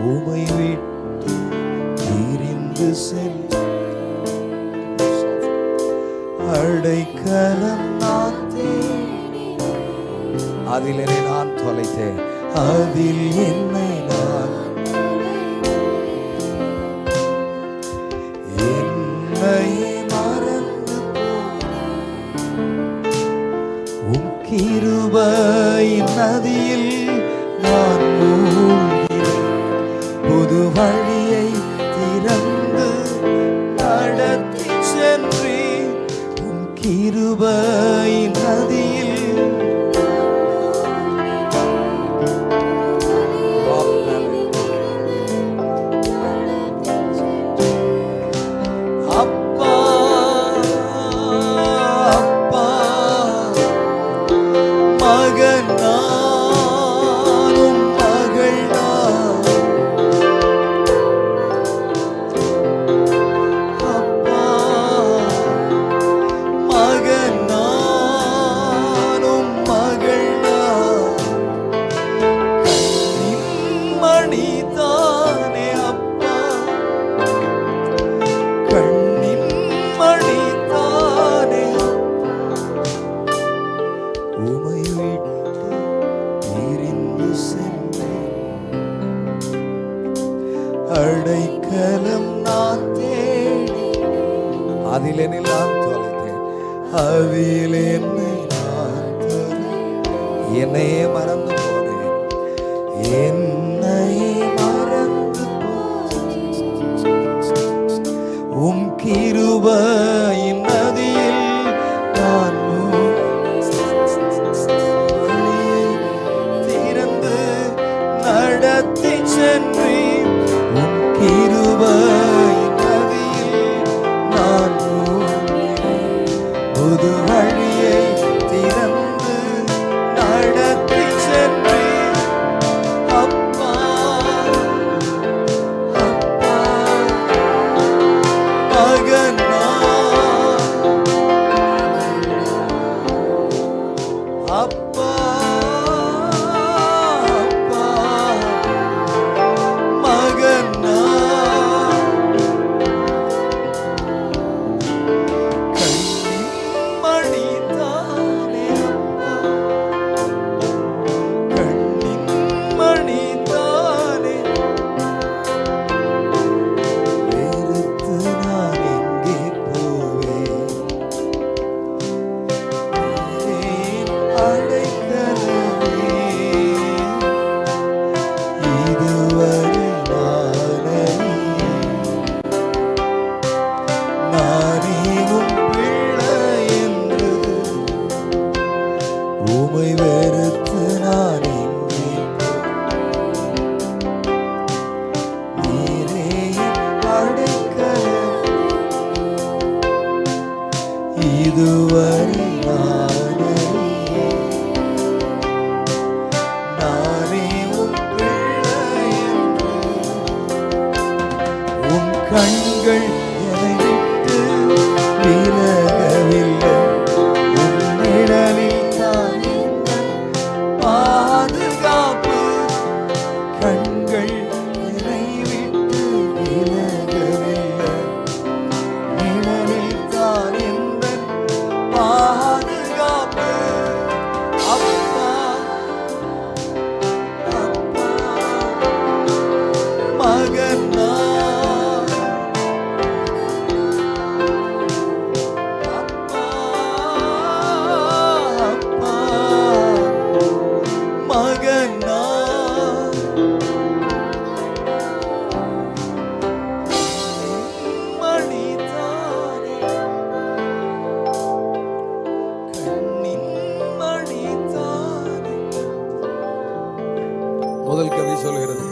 உமை விட்டு பிரிந்து செல்ல அடைக்கலம் நான் தேடி, அதில் என்னை நான் தொலைத்தேன், அதில் என்னை நான் என்னை மறந்து உம் கிருபையின் நதியில் நான் மூழ்கிறேன். புது வழியை திறந்து நடத்தி சென்றே உம் கிருபையின் நதியில் அடைக்கலம் நான் தேடி, அதில் என்னை நான் தொலைத்தேன், அதில் என்னை நான் தொலைத்தேன். என்னையே மறந்து போனேன், என்னையே மறந்து போனேன். உம் கிருபையின் நதியில் நான் திறந்து நடத்தி சென்றேன். கிருபையின் நதியில் நான் புது வழியை திறந்து நடத்தி சென்றேன். அப்பா அப்பா மகனா அப்பா உமை வெறுத்து நான் எங்கே நீரே அடைக்கலம், இதுவரை நானே உம் பிள்ளை என்று. உம் கண்கள் என்னை விட்டு விலகவில்லை, உம் நிழலில் பாதுகாப்பு. கண்கள் என்னை விட்டு விலகவில்லை, நிழலில் தான் எந்தன் பாதுகாப்பு. அப்பா அப்பா மகனா முதல் கவி சொல்கிறது,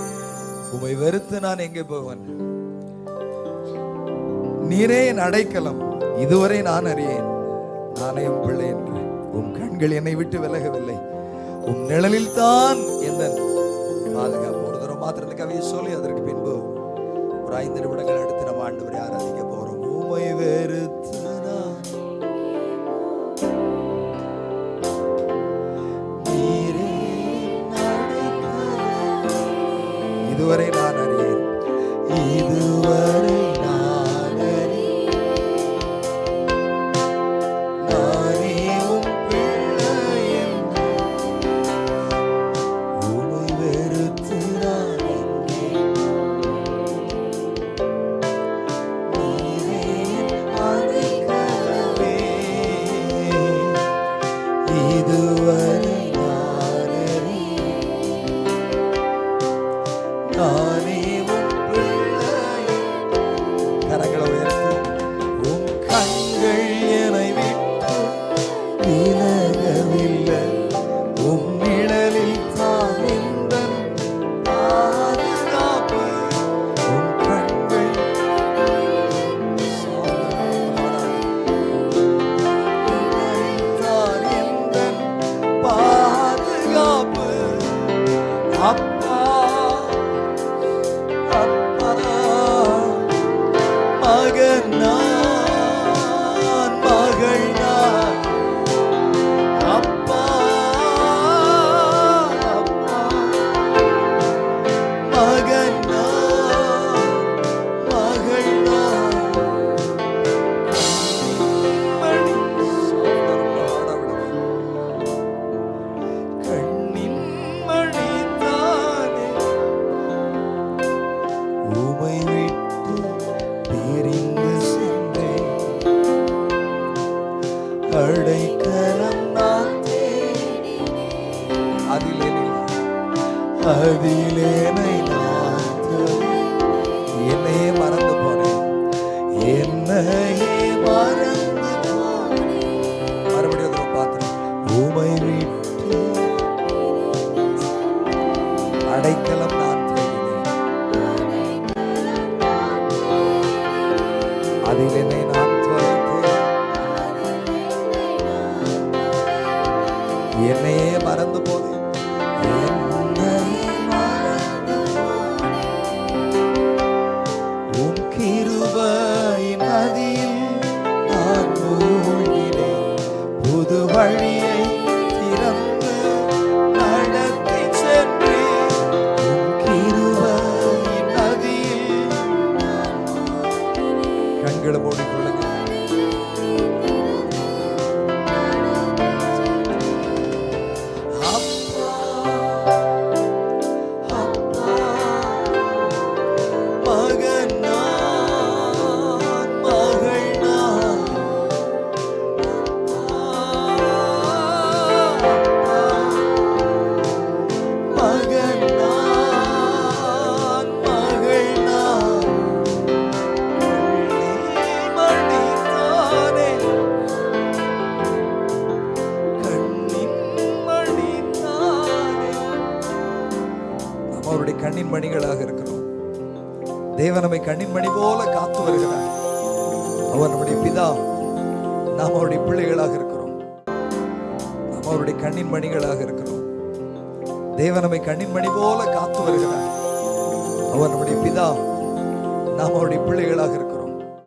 உம்மை வெறுத்து நான் எங்கே போவேன், நீரே என் அடைக்கலம், இதுவரை நான் அறியேன், நானே உம் பிள்ளை என்று. உம் கண்கள் என்னை விட்டு விலகவில்லை, உம் நிழலில் தான் எந்த பாதுகாப்பு. ஒரு தடவை மாத்திரம் இந்த கவியை சொல்லி அதற்கு பின்பு ஒரு 5 நிமிடங்கள் எடுத்து நம்ம ஆண்டவரை ஆராதிக்க போறோம். உம்மை வெறுத்து இதுவரை நான் மகன் நான், மகள் நான், அப்பா அப்பா. மகன் நான், மகள் நான், மணி கண்ணின் மணி தானே, உமை விட்டு பிரிந்து சென்றேன், அடைக்கலம் நான் அதிலேனை நான் என்னையே மறந்து போனேன், என்னையே மறந்து போனேன். மறுபடியும் பார்த்தேன், உமை விட்டு அடைக்கலம் நான் தேடினேன், அதில் என்னை நான் தொலைத்தேன், என்னையே மறந்து போனேன். உன் கிருபையின் நதியில் நான் மூழ்கினேன், புது வழியை திறந்து நடத்தி சென்றேன். உன் கிருபையின் நதியில் கண்களை மூடிக்கொள்ளுங்க. அவருடைய கண்ணின் மணிகளாக இருக்கிறோம். தேவன் நம்மை கண்ணின் மணி போல காத்து வருகிறார். அவர் நம்முடைய பிதா, நாம் அவருடைய பிள்ளைகளாக இருக்கிறோம். நாம் அவருடைய கண்ணின் மணிகளாக இருக்கிறோம். தேவன் நம்மை கண்ணின் மணி போல காத்து வருகிறார். அவர் நம்முடைய பிதா, நாம் அவருடைய பிள்ளைகளாக இருக்கிறோம்.